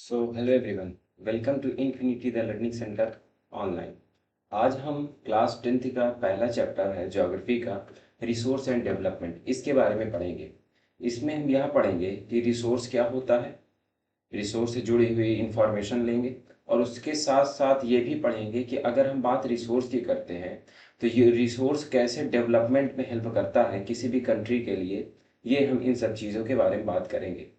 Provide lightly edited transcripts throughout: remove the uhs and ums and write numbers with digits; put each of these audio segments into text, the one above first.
So hello everyone, welcome to Infinity the learning centre online. आज हम class 10th का पहला चैप्टर है ज्योग्राफी का रिसोर्स एंड डेवलपमेंट, इसके बारे में पढ़ेंगे। इसमें हम यह पढ़ेंगे कि रिसोर्स क्या होता है, रिसोर्स से जुड़ी हुई इंफॉर्मेशन लेंगे और उसके साथ साथ ये भी पढ़ेंगे कि अगर हम बात रिसोर्स की करते हैं तो ये रिसोर्स कैसे डेवलपमेंट में हेल्प करता है किसी भी कंट्री के लिए। ये हम इन सब चीज़ों के बारे में बात करेंगे।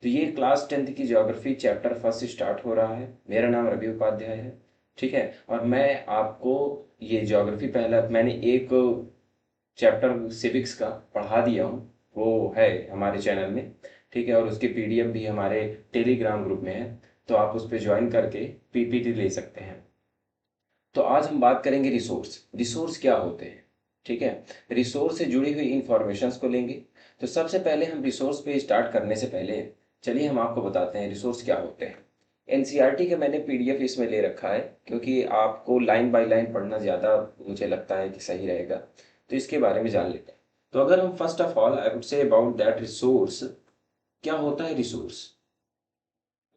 तो ये क्लास 10th की ज्योग्राफी चैप्टर फर्स्ट स्टार्ट हो रहा है। मेरा नाम रवि उपाध्याय है, ठीक है। और मैं आपको ये ज्योग्राफी पहला मैंने एक चैप्टर सिविक्स का पढ़ा दिया हूँ, वो है हमारे चैनल में, ठीक है। और उसकी पीडीएफ भी हमारे टेलीग्राम ग्रुप में है, तो आप उस पर ज्वाइन करके पीपीटी ले सकते हैं। तो आज हम बात करेंगे रिसोर्स। रिसोर्स क्या होते हैं, ठीक है। रिसोर्स से जुड़ी हुई इंफॉर्मेशंस को लेंगे। तो सबसे पहले हम रिसोर्स पे स्टार्ट करने से पहले चलिए हम आपको बताते हैं रिसोर्स क्या होते हैं। एनसीईआरटी का मैंने पीडीएफ इसमें ले रखा है, क्योंकि आपको लाइन बाय लाइन पढ़ना ज़्यादा मुझे लगता है कि सही रहेगा, तो इसके बारे में जान लेते हैं। तो अगर हम first of all I would say about that resource, क्या होता है रिसोर्स,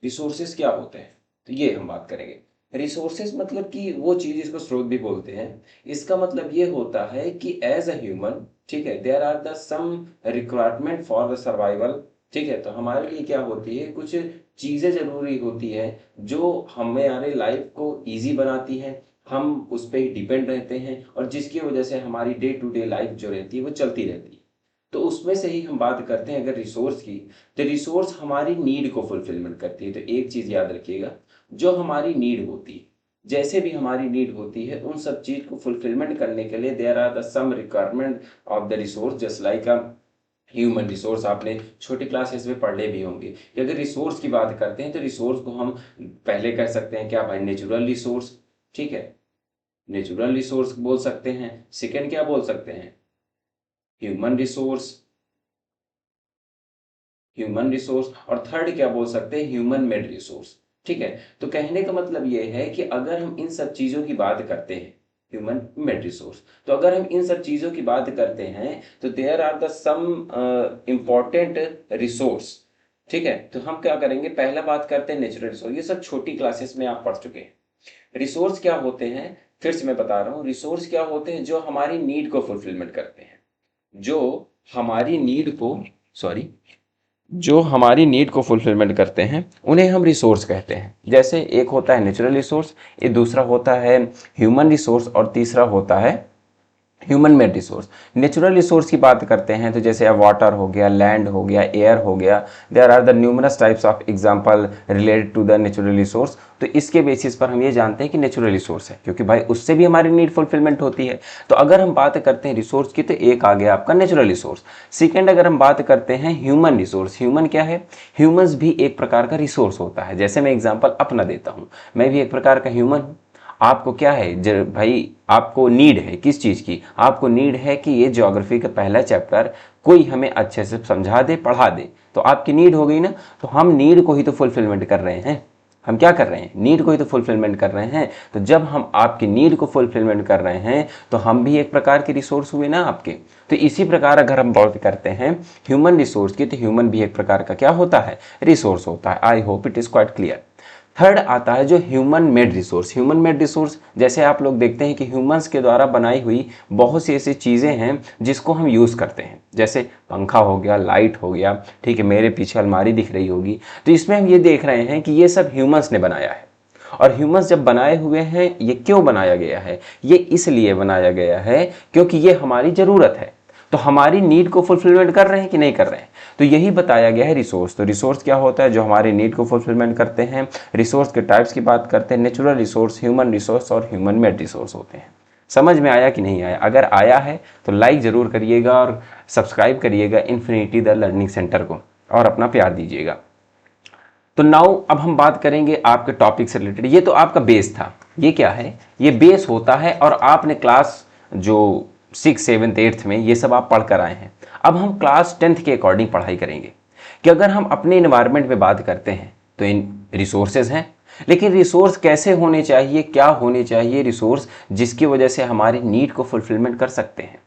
रिसोर्सेज क्या होते हैं, तो ये हम बात करेंगे। रिसोर्सेज मतलब कि वो चीज, इसको स्रोत भी बोलते हैं। इसका मतलब ये होता है कि एज अ ह्यूमन, ठीक है, there are the some requirement for the survival, ठीक है। तो हमारे लिए क्या होती है, कुछ चीजें जरूरी होती है जो हमारे लाइफ को इजी बनाती है, हम उस पर ही डिपेंड रहते हैं और जिसकी वजह से हमारी डे टू डे लाइफ जो रहती है वो चलती रहती है। तो उसमें से ही हम बात करते हैं अगर रिसोर्स की, तो रिसोर्स हमारी नीड को फुलफिलमेंट करती है। तो एक चीज याद रखिएगा, जो हमारी नीड होती है, जैसे भी हमारी नीड होती है, उन सब चीज को फुलफिलमेंट करने के लिए there are the some requirement of the resource, just like a human resource. आपने छोटी क्लासेस में पढ़े भी होंगे कि अगर रिसोर्स की बात करते हैं तो रिसोर्स को हम पहले कह सकते हैं क्या भाई, नेचुरल रिसोर्स, ठीक है, नेचुरल रिसोर्स बोल सकते हैं। सेकेंड क्या बोल सकते हैं, ह्यूमन रिसोर्स, ह्यूमन रिसोर्स। और थर्ड क्या बोल सकते हैं, ह्यूमन मेड रिसोर्स, ठीक है। तो कहने का मतलब ये है कि अगर हम इन सब चीजों की बात करते हैं, ह्यूमन मेड रिसोर्स, तो अगर हम इन सब चीजों की बात करते हैं तो there are the some important resource, ठीक है। तो हम क्या करेंगे, पहला बात करते हैं नेचुरल रिसोर्स। ये सब छोटी क्लासेस में आप पढ़ चुके हैं। रिसोर्स क्या होते हैं, फिर से मैं बता रहा हूँ, रिसोर्स क्या होते हैं, जो हमारी नीड को फुलफिलमेंट करते हैं, जो हमारी नीड को, सॉरी, जो हमारी नीड को फुलफिलमेंट करते हैं उन्हें हम रिसोर्स कहते हैं। जैसे एक होता है नेचुरल रिसोर्स, ये दूसरा होता है ह्यूमन रिसोर्स और तीसरा होता है human made resource. Natural resource की बात करते हैं तो जैसे वाटर हो गया, लैंड हो गया, एयर हो गया, there are the numerous types of example related to the natural resource. तो इसके बेसिस पर हम ये जानते हैं कि नेचुरल रिसोर्स है, क्योंकि भाई उससे भी हमारी नीड फुलफिलमेंट होती है। तो अगर हम बात करते हैं रिसोर्स की, तो एक आ गया आपका नेचुरल रिसोर्स। सेकेंड अगर हम बात करते हैं ह्यूमन रिसोर्स, ह्यूमन क्या है, ह्यूमन्स भी एक प्रकार का रिसोर्स होता है। जैसे मैं एग्जाम्पल अपना देता हूँ, मैं भी एक प्रकार का ह्यूमन हूँ। आपको क्या है भाई, आपको नीड है किस चीज़ की, आपको नीड है कि ये ज्योग्राफी का पहला चैप्टर कोई हमें अच्छे से समझा दे, पढ़ा दे, तो आपकी नीड हो गई ना। तो हम नीड को ही तो फुलफिलमेंट कर रहे हैं, हम क्या कर रहे हैं, नीड को ही तो फुलफिलमेंट कर रहे हैं। तो जब हम आपकी नीड को फुलफिलमेंट कर रहे हैं तो हम भी एक प्रकार के रिसोर्स हुए ना आपके। तो इसी प्रकार अगर हम बात करते हैं ह्यूमन रिसोर्स की, तो ह्यूमन भी एक प्रकार का क्या होता है, रिसोर्स होता है। आई hope it is quite clear. Third आता है जो human made resource. Human made resource जैसे आप लोग देखते हैं कि ह्यूमंस के द्वारा बनाई हुई बहुत सी ऐसी चीज़ें हैं जिसको हम यूज़ करते हैं, जैसे पंखा हो गया, लाइट हो गया, ठीक है, मेरे पीछे अलमारी दिख रही होगी। तो इसमें हम ये देख रहे हैं कि ये सब ह्यूमंस ने बनाया है। और ह्यूमंस जब बनाए हुए हैं, ये क्यों बनाया गया है, ये इसलिए बनाया गया है क्योंकि ये हमारी ज़रूरत है। तो हमारी नीड को फुलफिलमेंट कर रहे हैं कि नहीं कर रहे हैं, तो यही बताया गया है रिसोर्स। तो रिसोर्स क्या होता है, जो हमारी नीड को फुलफिलमेंट करते हैं। रिसोर्स के टाइप्स की बात करते हैं, नेचुरल रिसोर्स, ह्यूमन रिसोर्स और ह्यूमन मेड रिसोर्स होते हैं। समझ में आया कि नहीं आया? अगर आया है तो लाइक ज़रूर करिएगा और सब्सक्राइब करिएगा इन्फिनिटी द लर्निंग सेंटर को, और अपना प्यार दीजिएगा। तो नाउ अब हम बात करेंगे आपके टॉपिक से रिलेटेड। ये तो आपका बेस था, ये क्या है, ये बेस होता है, और आपने क्लास जो 6, 7, 8 में ये सब आप पढ़ कर आए हैं। अब हम क्लास 10th के अकॉर्डिंग पढ़ाई करेंगे कि अगर हम अपने इन्वायरमेंट में बात करते हैं तो इन रिसोर्सेज हैं, लेकिन रिसोर्स कैसे होने चाहिए, क्या होने चाहिए रिसोर्स जिसकी वजह से हमारी नीड को फुलफिलमेंट कर सकते हैं।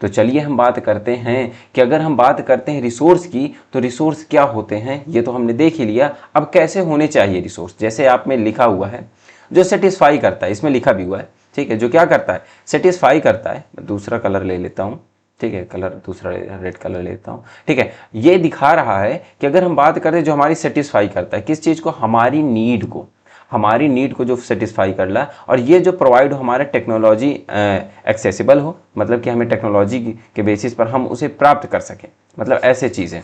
तो चलिए हम बात करते हैं कि अगर हम बात करते हैं रिसोर्स की, तो रिसोर्स क्या होते हैं ये तो हमने देख ही लिया। अब कैसे होने चाहिए रिसोर्स, जैसे आप में लिखा हुआ है जो सेटिस्फाई करता है, इसमें लिखा भी हुआ है, ठीक है, जो क्या करता है, सेटिस्फाई करता है। मैं दूसरा कलर ले लेता हूँ, ठीक है, कलर दूसरा रेड कलर लेता हूँ, ठीक है। ये दिखा रहा है कि अगर हम बात करें जो हमारी सेटिस्फाई करता है, किस चीज़ को, हमारी नीड को, हमारी नीड को जो सेटिस्फाई कर रहा है, और ये जो प्रोवाइड हो हमारे टेक्नोलॉजी एक्सेसिबल हो, मतलब कि हमें टेक्नोलॉजी के बेसिस पर हम उसे प्राप्त कर सकें, मतलब ऐसे चीज़ें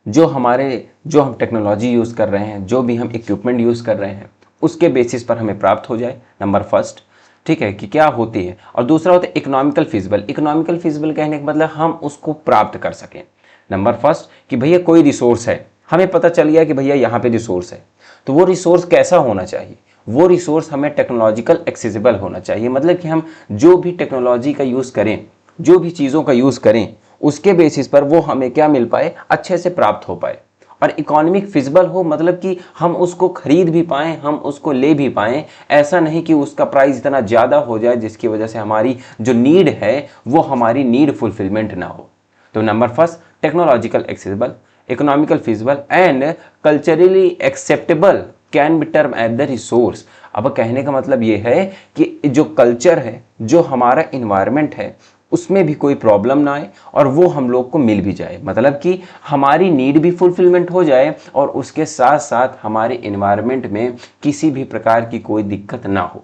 जो हम टेक्नोलॉजी यूज़ कर रहे हैं, जो भी हम इक्विपमेंट यूज़ कर रहे हैं, उसके बेसिस पर हमें प्राप्त हो जाए, नंबर फर्स्ट, ठीक है, कि क्या होती है। और दूसरा होता है इकोनॉमिकल फिजिबल। इकोनॉमिकल फिजिबल कहने का मतलब हम उसको प्राप्त कर सकें। नंबर फर्स्ट कि भैया कोई रिसोर्स है, हमें पता चल गया कि भैया यहाँ पे रिसोर्स है, तो वो रिसोर्स कैसा होना चाहिए, वो रिसोर्स हमें टेक्नोलॉजिकल एक्सेसिबल होना चाहिए। मतलब कि हम जो भी टेक्नोलॉजी का यूज़ करें, जो भी चीज़ों का यूज़ करें, उसके बेसिस पर वो हमें क्या मिल पाए, अच्छे से प्राप्त हो पाए। और इकोनॉमिक फिजिबल हो, मतलब कि हम उसको खरीद भी पाएँ, हम उसको ले भी पाएँ, ऐसा नहीं कि उसका प्राइस इतना ज़्यादा हो जाए जिसकी वजह से हमारी जो नीड है वो हमारी नीड फुलफिलमेंट ना हो। तो number first technological accessible, economical feasible and culturally acceptable can be term at the resource. अब कहने का मतलब ये है कि जो कल्चर है, जो हमारा इन्वायरमेंट है, उसमें भी कोई प्रॉब्लम ना आए और वो हम लोग को मिल भी जाए, मतलब कि हमारी नीड भी फुलफिलमेंट हो जाए और उसके साथ साथ हमारे इन्वायरमेंट में किसी भी प्रकार की कोई दिक्कत ना हो।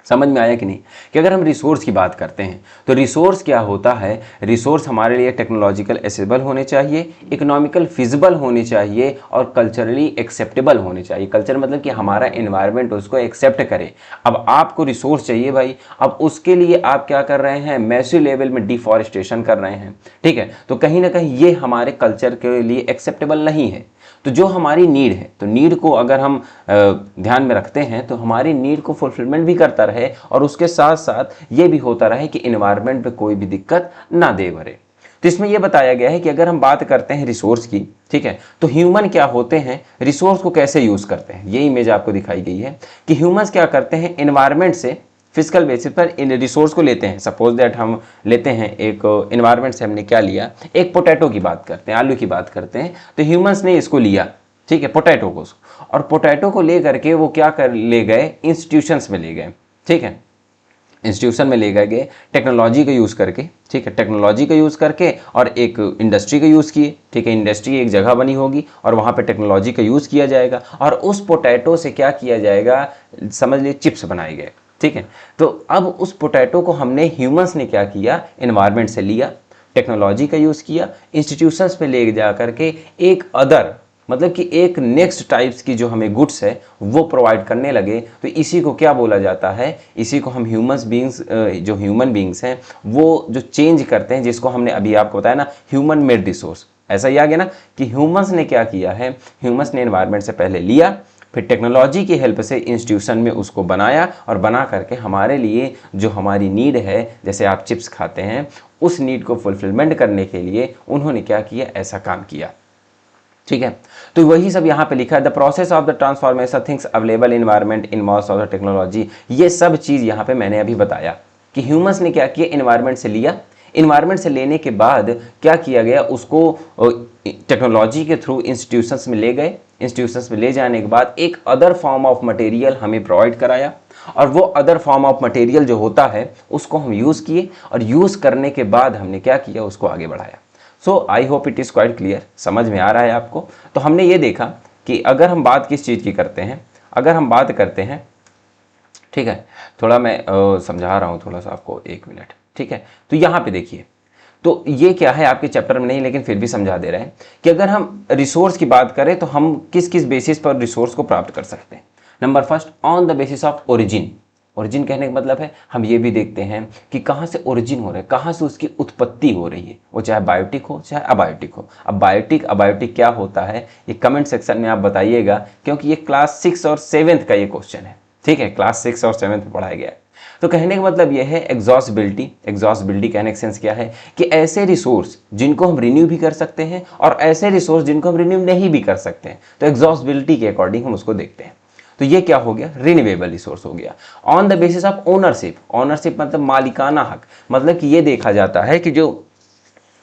समझ में आया कि नहीं, कि अगर हम रिसोर्स की बात करते हैं तो रिसोर्स क्या होता है, रिसोर्स हमारे लिए टेक्नोलॉजिकल एसेबल होने चाहिए, इकोनॉमिकल फिजिबल होने चाहिए और कल्चरली एक्सेप्टेबल होने चाहिए। कल्चर मतलब कि हमारा एनवायरनमेंट उसको एक्सेप्ट करे। अब आपको रिसोर्स चाहिए भाई, अब उसके लिए आप क्या कर रहे हैं, मैसिव लेवल में डिफॉरेस्टेशन कर रहे हैं, ठीक है, तो कहीं ना कहीं ये हमारे कल्चर के लिए एक्सेप्टेबल नहीं है। तो जो हमारी नीड है, तो नीड को अगर हम ध्यान में रखते हैं तो हमारी नीड को फुलफिलमेंट भी करता रहे और उसके साथ साथ ये भी होता रहे कि इन्वायरमेंट पे कोई भी दिक्कत ना दे भरे। तो इसमें यह बताया गया है कि अगर हम बात करते हैं रिसोर्स की, ठीक है, तो ह्यूमन क्या होते हैं, रिसोर्स को कैसे यूज करते हैं, ये इमेज आपको दिखाई गई है कि ह्यूमंस क्या करते हैं, इन्वायरमेंट से फिजिकल बेसिस पर इन रिसोर्स को लेते हैं। सपोज दैट हम लेते हैं एक इन्वायरमेंट से हमने क्या लिया, एक पोटैटो की बात करते हैं, आलू की बात करते हैं, तो ह्यूमंस ने इसको लिया, ठीक है, पोटैटो को, और पोटैटो को ले करके वो क्या कर ले गए, इंस्टीट्यूशंस में ले गए, ठीक है, इंस्टीट्यूशन में ले गए टेक्नोलॉजी का यूज़ करके, ठीक है, टेक्नोलॉजी का यूज़ करके और एक इंडस्ट्री का यूज़ किए, ठीक है, इंडस्ट्री एक जगह बनी होगी और वहाँ पे टेक्नोलॉजी का यूज़ किया जाएगा और उस पोटैटो से क्या किया जाएगा, समझ लीजिए चिप्स बनाए गए, ठीक है। तो अब उस पोटैटो को हमने ह्यूमंस ने क्या किया, एनवायरनमेंट से लिया, टेक्नोलॉजी का यूज़ किया, इंस्टीट्यूशंस पे ले जा करके एक अदर, मतलब कि एक नेक्स्ट टाइप्स की जो हमें गुड्स है वो प्रोवाइड करने लगे। तो इसी को क्या बोला जाता है, इसी को हम ह्यूमंस बीइंग्स, जो ह्यूमन बीइंग्स हैं वो जो चेंज करते हैं, जिसको हमने अभी आपको बताया ना ह्यूमन मेड रिसोर्स, ऐसा ही आ गया ना कि ह्यूमंस ने क्या किया है, ह्यूमंस ने एनवायरनमेंट से पहले लिया, फिर टेक्नोलॉजी की हेल्प से इंस्टीट्यूशन में उसको बनाया और बना करके हमारे लिए जो हमारी नीड है, जैसे आप चिप्स खाते हैं, उस नीड को फुलफिलमेंट करने के लिए उन्होंने क्या किया, ऐसा काम किया, ठीक है। तो वही सब यहाँ पे लिखा है, the process of the transformation things available environment in mass of the technology. ये सब चीज़ यहाँ पे मैंने अभी बताया कि ह्यूमंस ने क्या किया, इन्वायरमेंट से लिया, इन्वायरमेंट से लेने के बाद क्या किया गया, उसको टेक्नोलॉजी के थ्रू इंस्टीट्यूशंस में ले गए, इंस्टीट्यूशंस में ले जाने के बाद एक अदर फॉर्म ऑफ मटेरियल हमें प्रोवाइड कराया और वो अदर फॉर्म ऑफ मटेरियल जो होता है उसको हम यूज़ किए और यूज़ करने के बाद हमने क्या किया, उसको आगे बढ़ाया। So I hope it is quite clear, समझ में आ रहा है आपको। तो हमने ये देखा कि अगर हम बात किस चीज़ की करते हैं, अगर हम बात करते हैं, ठीक है, थोड़ा मैं समझा रहा हूँ थोड़ा सा आपको, एक मिनट, ठीक है। तो यहाँ पे देखिए, तो ये क्या है आपके चैप्टर में नहीं, लेकिन फिर भी समझा दे रहे हैं कि अगर हम रिसोर्स की बात करें तो हम किस किस बेसिस पर रिसोर्स को प्राप्त कर सकते हैं। Number first, on the basis of origin. Origin कहने का मतलब है हम ये भी देखते हैं कि कहाँ से ओरिजिन हो रहा है, कहाँ से उसकी उत्पत्ति हो रही है, वो चाहे बायोटिक हो चाहे अबायोटिक हो। अब बायोटिक अबायोटिक क्या होता है ये कमेंट सेक्शन में आप बताइएगा, क्योंकि ये क्लास 6 और 7 का ये क्वेश्चन है, ठीक है, क्लास 6 और 7 में पढ़ाया गया है। तो कहने का मतलब यह है एग्जॉस्टिबिलिटी। एग्जॉस्टिबिलिटी कहने का सेंस क्या है कि ऐसे रिसोर्स जिनको हम रिन्यू भी कर सकते हैं और ऐसे रिसोर्स जिनको हम रिन्यू नहीं भी कर सकते हैं, तो एग्जॉस्टिबिलिटी के अकॉर्डिंग हम उसको देखते हैं। तो ये क्या हो गया, रिन्यूएबल रिसोर्स हो गया। On the basis of ownership, ownership मतलब मालिकाना हक, मतलब कि ये देखा जाता है कि जो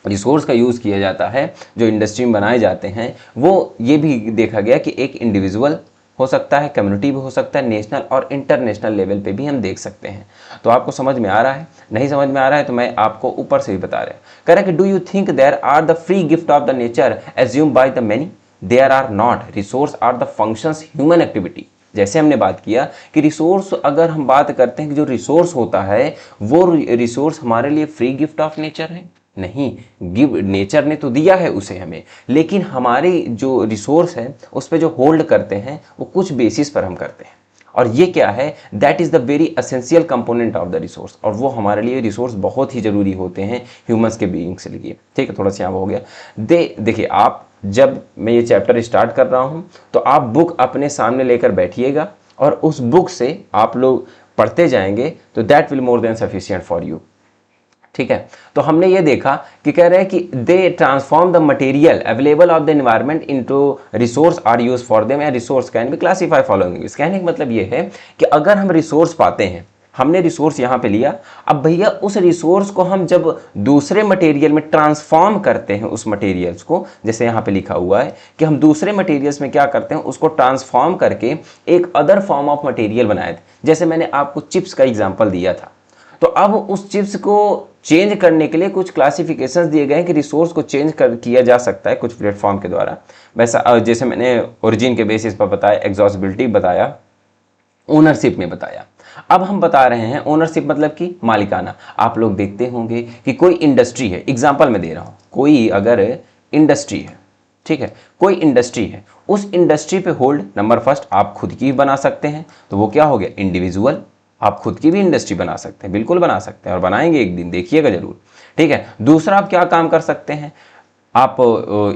रिसोर्स का यूज़ किया जाता है, जो इंडस्ट्री में बनाए जाते हैं, वो ये भी देखा गया कि एक इंडिविजुअल हो सकता है, कम्युनिटी भी हो सकता है, नेशनल और इंटरनेशनल लेवल पे भी हम देख सकते हैं। तो आपको समझ में आ रहा है? नहीं समझ में आ रहा है तो मैं आपको ऊपर से भी बता रहा हूँ। कह रहा है कि do you think there are the free gift of the nature assume by the many, there are not, resource are the functions human activity. जैसे हमने बात किया कि रिसोर्स, अगर हम बात करते हैं कि जो रिसोर्स होता है वो रिसोर्स हमारे लिए फ्री गिफ्ट ऑफ नेचर है, नहीं, गिव नेचर ने तो दिया है उसे हमें, लेकिन हमारी जो रिसोर्स है उस पर जो होल्ड करते हैं वो कुछ बेसिस पर हम करते हैं, और ये क्या है, that is the very essential component of the resource, और वो हमारे लिए रिसोर्स बहुत ही ज़रूरी होते हैं ह्यूमंस के बीइंग्स के लिए। ठीक है, थोड़ा सा यहाँ हो गया। देखिए, आप जब मैं ये चैप्टर स्टार्ट कर रहा हूँ तो आप बुक अपने सामने लेकर बैठिएगा और उस बुक से आप लोग पढ़ते जाएंगे, तो that will more than sufficient for you. ठीक है, तो हमने ये देखा कि कह रहे हैं कि they transform the material available of the environment into resource are use for them and resource can be classify following. इस कहने का मतलब ये है कि अगर हम रिसोर्स पाते हैं, हमने रिसोर्स यहाँ पे लिया, अब भैया उस रिसोर्स को हम जब दूसरे मटेरियल में ट्रांसफॉर्म करते हैं, उस मटेरियल्स को, जैसे यहाँ पे लिखा हुआ है कि हम दूसरे मटेरियल्स में क्या करते हैं, उसको ट्रांसफॉर्म करके एक अदर फॉर्म ऑफ मटेरियल बनाए थे। जैसे मैंने आपको चिप्स का एग्जाम्पल दिया था, तो अब उस चिप्स को चेंज करने के लिए कुछ क्लासिफिकेशंस दिए गए हैं कि रिसोर्स को चेंज किया जा सकता है कुछ प्लेटफॉर्म के द्वारा। वैसा जैसे मैंने ओरिजिन के बेसिस पर बताया, एग्जॉस्टिबिलिटी बताया, ओनरशिप में बताया। अब हम बता रहे हैं ओनरशिप मतलब कि मालिकाना। आप लोग देखते होंगे कि कोई इंडस्ट्री है, एग्जाम्पल मैं दे रहा हूँ, कोई अगर इंडस्ट्री है, ठीक है, कोई इंडस्ट्री है, उस इंडस्ट्री पे होल्ड, नंबर फर्स्ट आप खुद की भी बना सकते हैं, तो वो क्या हो गया, इंडिविजुअल। आप खुद की भी इंडस्ट्री बना सकते हैं, बिल्कुल बना सकते हैं, और बनाएंगे एक दिन, देखिएगा जरूर। ठीक है, दूसरा आप क्या काम कर सकते हैं, आप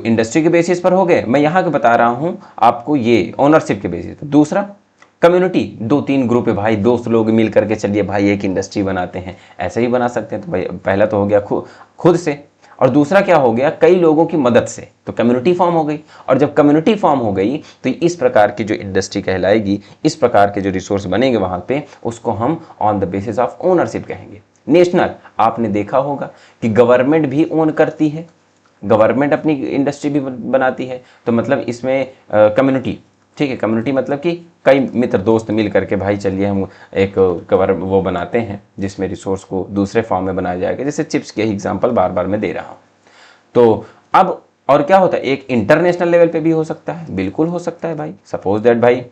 इंडस्ट्री के बेसिस पर हो गए, मैं यहाँ के बता रहा हूँ आपको ये ओनरशिप के बेसिस पर। दूसरा कम्युनिटी, 2-3 ग्रुप है भाई, दोस्त लोग मिल करके चलिए भाई एक इंडस्ट्री बनाते हैं, ऐसे ही बना सकते हैं। तो भाई पहला तो हो गया खुद से, और दूसरा क्या हो गया, कई लोगों की मदद से, तो कम्युनिटी फॉर्म हो गई। और जब कम्युनिटी फॉर्म हो गई तो इस प्रकार की जो इंडस्ट्री कहलाएगी, इस प्रकार के जो रिसोर्स बनेंगे वहाँ पे, उसको हम on the basis of ownership कहेंगे। नेशनल, आपने देखा होगा कि गवर्नमेंट भी ओन करती है, गवर्नमेंट अपनी इंडस्ट्री भी बनाती है, तो मतलब इसमें कम्युनिटी, ठीक है, कम्युनिटी मतलब कि कई मित्र दोस्त मिल करके भाई चलिए हम एक वो बनाते हैं जिसमें रिसोर्स को दूसरे फॉर्म में बनाया जाएगा, जैसे चिप्स के एग्जांपल बार बार मैं दे रहा हूँ। तो अब और क्या होता है, एक इंटरनेशनल लेवल पे भी हो सकता है, बिल्कुल हो सकता है भाई। सपोज दैट भाई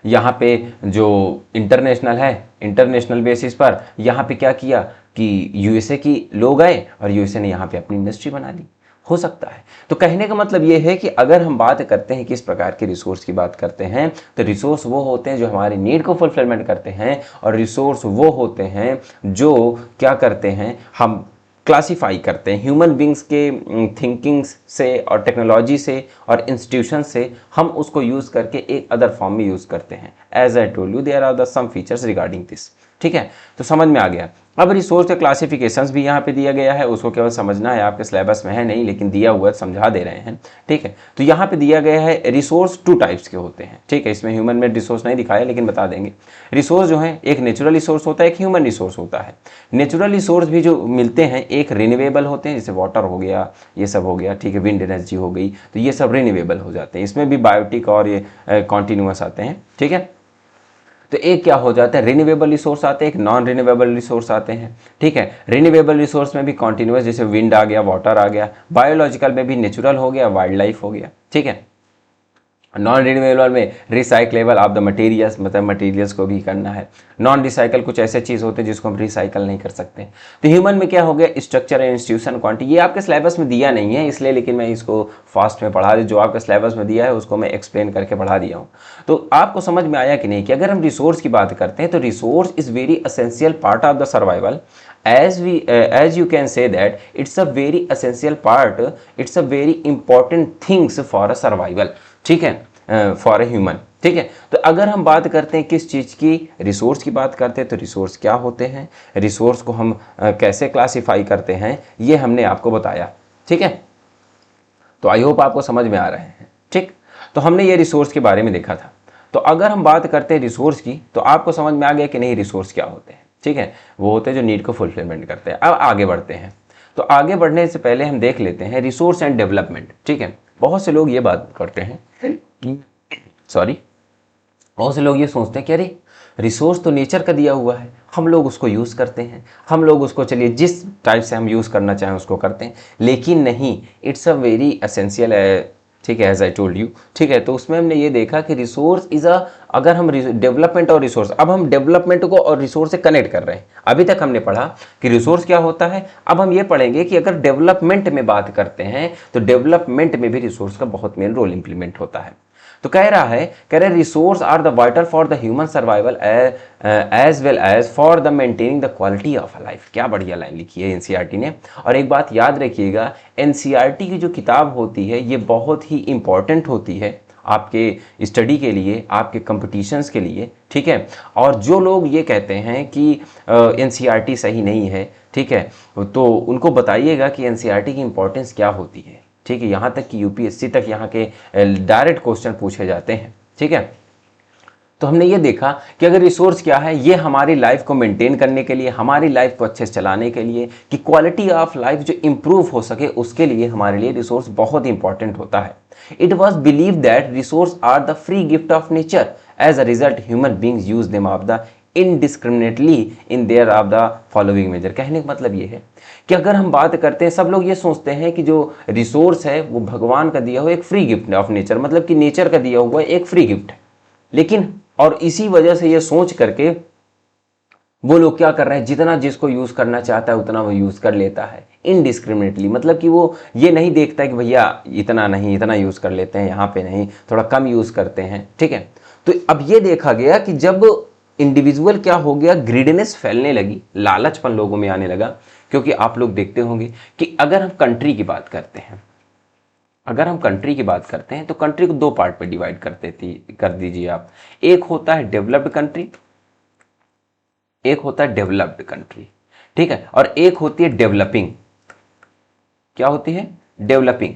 यहाँ पे जो इंटरनेशनल है, इंटरनेशनल बेसिस पर यहाँ पे क्या किया कि यूएसए की लोग आए और यूएसए ने यहाँ पे अपनी इंडस्ट्री बना ली, हो सकता है। तो कहने का मतलब ये है कि अगर हम बात करते हैं किस प्रकार के रिसोर्स की बात करते हैं, तो रिसोर्स वो होते हैं जो हमारी नीड को फुलफिलमेंट करते हैं, और रिसोर्स वो होते हैं जो क्या करते हैं, हम क्लासीफाई करते हैं ह्यूमन बींग्स के थिंकिंग से और टेक्नोलॉजी से और इंस्टीट्यूशन से, हम उसको यूज़ करके एक अदर फॉर्म में यूज़ करते हैं। As I told you there are the some features regarding this. ठीक है, तो समझ में आ गया। अब रिसोर्स के क्लासिफिकेशंस भी यहाँ पे दिया गया है, उसको केवल समझना है, आपके सिलेबस में है नहीं, लेकिन दिया हुआ है, समझा दे रहे हैं। ठीक है, तो यहाँ पे दिया गया है रिसोर्स 2 टाइप्स के होते हैं। ठीक है, इसमें ह्यूमन मेड रिसोर्स नहीं दिखाया, लेकिन बता देंगे। रिसोर्स जो है, एक नेचुरल रिसोर्स होता है, एक ह्यूमन रिसोर्स होता है। नेचुरल रिसोर्स भी जो मिलते हैं, एक रिन्यूएबल होते हैं, जैसे वाटर हो गया, ये सब हो गया, ठीक है, विंड एनर्जी हो गई, तो ये सब रिन्यूएबल हो जाते हैं। इसमें भी बायोटिक और ये कॉन्टिन्यूअस आते हैं। ठीक है, तो एक क्या हो जाता है, रिन्यूएबल रिसोर्स आते हैं, एक नॉन रिन्यूएबल रिसोर्स आते हैं। ठीक है, रिन्यूएबल रिसोर्स में भी कॉन्टिन्यूअस, जैसे विंड आ गया, वाटर आ गया। बायोलॉजिकल में भी नेचुरल हो गया, वाइल्ड लाइफ हो गया। ठीक है, नॉन रिन्यूएबल में रिसाइकलेबल ऑफ द मटेरियल्स, मतलब मटेरियल्स को भी करना है। नॉन रिसाइकल कुछ ऐसे चीज़ होते हैं जिसको हम रिसाइकल नहीं कर सकते। तो ह्यूमन में क्या हो गया, स्ट्रक्चर एंड इंस्टीट्यूशन क्वांटिटी, ये आपके सिलेबस में दिया नहीं है इसलिए, लेकिन मैं इसको फास्ट में पढ़ा दी, जो आपके सिलेबस में दिया है उसको मैं एक्सप्लेन करके पढ़ा दिया हूँ। तो आपको समझ में आया कि नहीं कि अगर हम रिसोर्स की बात करते हैं तो resource is very essential part of the survival, as you can say that it's a very essential part, it's a very important things for a survival। ठीक है, फॉर ए ह्यूमन। ठीक है, तो अगर हम बात करते हैं किस चीज़ की, रिसोर्स की बात करते हैं, तो रिसोर्स क्या होते हैं, रिसोर्स को हम कैसे क्लासीफाई करते हैं, ये हमने आपको बताया। ठीक है, तो आई होप आपको समझ में आ रहे हैं। ठीक, तो हमने ये रिसोर्स के बारे में देखा था। तो अगर हम बात करते हैं रिसोर्स की, तो आपको समझ में आ गया कि नहीं रिसोर्स क्या होते हैं, ठीक है, वो होते हैं जो नीड को फुलफिलमेंट करते हैं। अब आगे बढ़ते हैं, तो आगे बढ़ने से पहले हम देख लेते हैं रिसोर्स एंड डेवलपमेंट, ठीक है। बहुत से लोग ये बात करते हैं कि सॉरी बहुत से लोग ये सोचते हैं कि अरे रिसोर्स तो नेचर का दिया हुआ है, हम लोग उसको यूज़ करते हैं, हम लोग उसको चलिए जिस टाइप से हम यूज़ करना चाहें उसको करते हैं, लेकिन नहीं, इट्स अ वेरी एसेंशियल है, ठीक है, एज आई टोल्ड यू, ठीक है। तो उसमें हमने ये देखा कि रिसोर्स इज अ, अगर हम डेवलपमेंट और रिसोर्स, अब हम डेवलपमेंट को और रिसोर्स से कनेक्ट कर रहे हैं। अभी तक हमने पढ़ा कि रिसोर्स क्या होता है, अब हम ये पढ़ेंगे कि अगर डेवलपमेंट में बात करते हैं तो डेवलपमेंट में भी रिसोर्स का बहुत मेन रोल इंप्लीमेंट होता है। तो कह रहे resource are the vital for the human survival as well as for the maintaining the quality of a life. क्या बढ़िया लाइन लिखी है एनसीईआरटी ने। और एक बात याद रखिएगा, एनसीईआरटी की जो किताब होती है ये बहुत ही इंपॉर्टेंट होती है आपके स्टडी के लिए, आपके कंपटीशंस के लिए, ठीक है। और जो लोग ये कहते हैं कि एनसीईआरटी सही नहीं है, ठीक है, तो उनको बताइएगा कि एनसीईआरटी की इंपॉर्टेंस क्या होती है, ठीक है। यहाँ तक कि यूपीएससी तक यहाँ के डायरेक्ट क्वेश्चन पूछे जाते हैं, ठीक है। तो हमने ये देखा कि अगर रिसोर्स क्या है, ये हमारी लाइफ को मेंटेन करने के लिए, हमारी लाइफ को अच्छे से चलाने के लिए, कि क्वालिटी ऑफ लाइफ जो इंप्रूव हो सके उसके लिए हमारे लिए रिसोर्स बहुत इंपॉर्टेंट होता है। It was believe that resource are the free gift of nature, as a result human beings use them of the indiscriminately in their of the following major. कहने का मतलब ये है कि अगर हम बात करते हैं, सब लोग ये सोचते हैं कि जो रिसोर्स है वो भगवान का दिया हुआ एक फ्री गिफ्ट ऑफ नेचर, मतलब कि नेचर का दिया हुआ एक फ्री गिफ्ट है। लेकिन और इसी वजह से ये सोच करके वो लोग क्या कर रहे हैं, जितना जिसको यूज करना चाहता है उतना वो यूज कर लेता है इनडिस्क्रिमिनेटली, मतलब कि वो ये नहीं देखता है कि भैया इतना नहीं, इतना यूज कर लेते हैं, यहाँ पे नहीं, थोड़ा कम यूज करते हैं, ठीक है। तो अब ये देखा गया कि जब इंडिविजुअल क्या हो गया, ग्रीडनेस फैलने लगी, लालचपन लोगों में आने लगा। क्योंकि आप लोग देखते होंगे कि अगर हम कंट्री की बात करते हैं, अगर हम कंट्री की बात करते हैं तो कंट्री को दो पार्ट पे डिवाइड कर दीजिए आप। एक होता है डेवलप्ड कंट्री, एक होता है डेवलप्ड कंट्री, ठीक है, और एक होती है डेवलपिंग। क्या होती है? डेवलपिंग।